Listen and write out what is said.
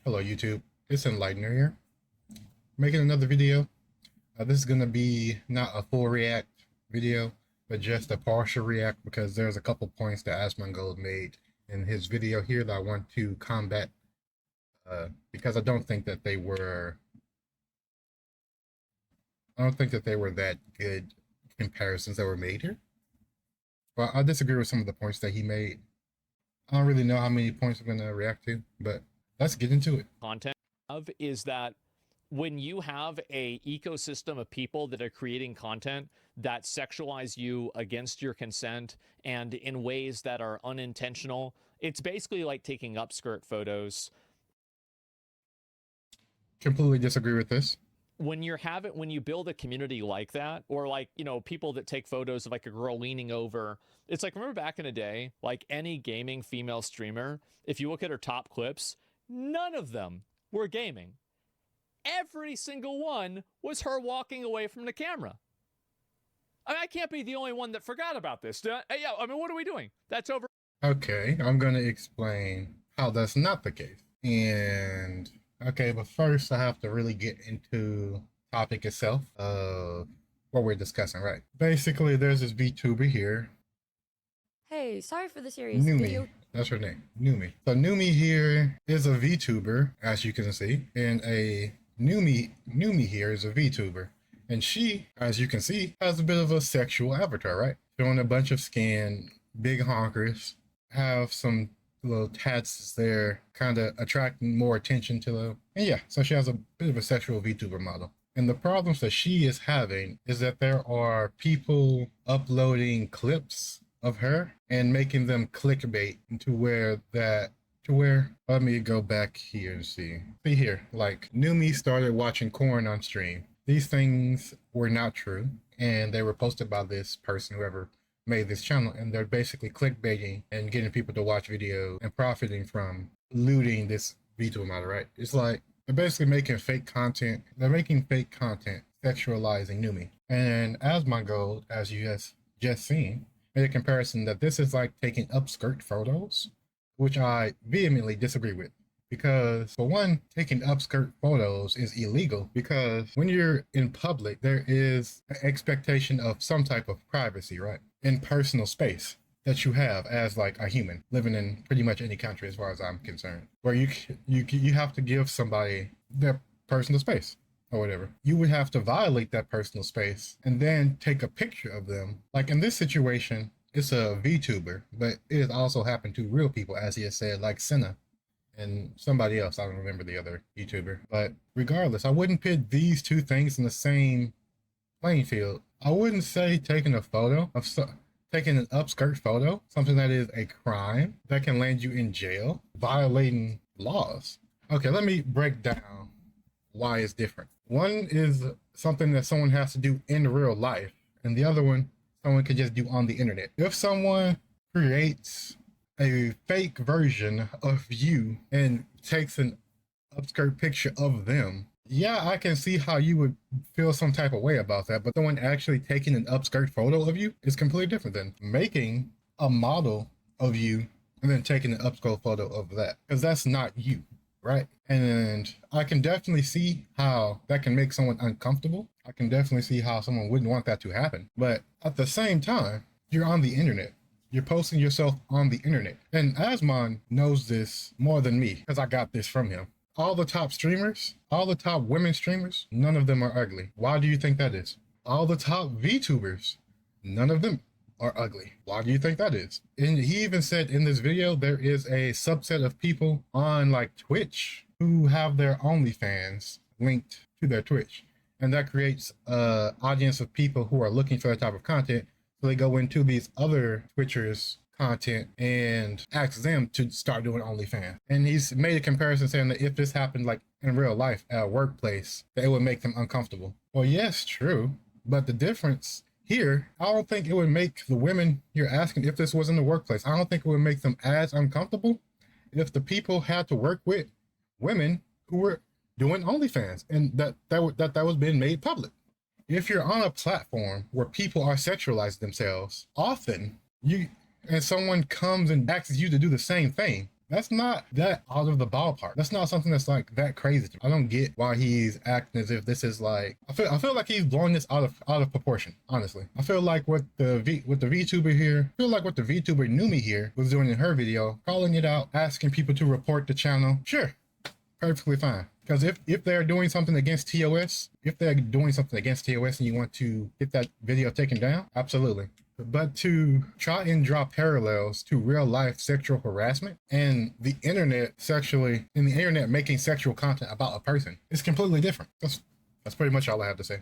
Hello YouTube, it's Enlightener here, making another video. This is going to be not a full react video, but just a partial react because there's a couple points that Asmon made in his video here that I want to combat because I don't think that they were that good comparisons that were made here. Well, I disagree with some of the points that he made. I don't really know how many points I'm going to react to, but let's get into it. Content of is that when you have a ecosystem of people that are creating content that sexualize you against your consent and in ways that are unintentional, it's basically like taking upskirt photos. Completely disagree with this. When you build a community like that, or like, you know, people that take photos of like a girl leaning over, it's like, remember back in the day, like any gaming female streamer, if you look at her top clips, none of them were gaming. Every single one was her walking away from the camera. I mean, I can't be the only one that forgot about this. Yeah, I mean, what are we doing? That's over. Okay, I'm going to explain how that's not the case. And okay, but first I have to really get into topic itself of what we're discussing, right? Basically, there's this VTuber here. Hey, sorry for the serious Numi. video. That's her name, Numi. So Numi here is a VTuber, as you can see, and a Numi here is a VTuber. And she, as you can see, has a bit of a sexual avatar, right? Showing a bunch of skin, big honkers, have some little tats there, kind of attracting more attention to them. And yeah, so she has a bit of a sexual VTuber model. And the problems that she is having is that there are people uploading clips of her and making them clickbait let me go back here and see here, like Numi started watching corn on stream. These things were not true, and they were posted by this person, whoever made this channel, and they're basically clickbaiting and getting people to watch videos and profiting from looting this VTuber model, right? It's like they're basically making fake content. They're making fake content sexualizing Numi. And Asmon, as you guys just seen, made a comparison that this is like taking upskirt photos, which I vehemently disagree with. Because for one, taking upskirt photos is illegal because when you're in public, there is an expectation of some type of privacy, right? In personal space that you have as like a human living in pretty much any country, as far as I'm concerned, where you have to give somebody their personal space or whatever. You would have to violate that personal space and then take a picture of them. Like in this situation, it's a VTuber, but it has also happened to real people, as he has said, like Senna and somebody else. I don't remember the other YouTuber. But regardless, I wouldn't put these two things in the same playing field. I wouldn't say taking an upskirt photo, something that is a crime that can land you in jail, violating laws. Okay, let me break down why it's different. One is something that someone has to do in real life, and the other one someone could just do on the internet. If someone creates a fake version of you and takes an upskirt picture of them, yeah, I can see how you would feel some type of way about that. But someone actually taking an upskirt photo of you is completely different than making a model of you and then taking an upskirt photo of that, because that's not you, right? And I can definitely see how that can make someone uncomfortable. I can definitely see how someone wouldn't want that to happen. But at the same time, you're on the internet. You're posting yourself on the internet. And Asmon knows this more than me because I got this from him. All the top streamers, all the top women streamers, none of them are ugly. Why do you think that is? All the top VTubers, none of them are ugly. Why do you think that is? And he even said in this video, there is a subset of people on like Twitch who have their OnlyFans linked to their Twitch. And that creates an audience of people who are looking for that type of content. So they go into these other Twitchers' content and ask them to start doing OnlyFans. And he's made a comparison saying that if this happened like in real life at a workplace, that it would make them uncomfortable. Well, yes, true. But the difference here, I don't think it would make the women you're asking, if this was in the workplace, I don't think it would make them as uncomfortable if the people had to work with women who were doing OnlyFans and that was being made public. If you're on a platform where people are sexualizing themselves, often and someone comes and asks you to do the same thing, That's not that out of the ballpark. That's not something that's like that crazy to me. I don't get why he's acting as if this is like, I feel like he's blowing this out of proportion, honestly. I feel like what the VTuber here, I feel like what the VTuber Numi here was doing in her video, calling it out, asking people to report the channel. Sure, perfectly fine. Because if they're doing something against TOS, and you want to get that video taken down, absolutely. But to try and draw parallels to real life sexual harassment and the internet making sexual content about a person is completely different. That's pretty much all I have to say.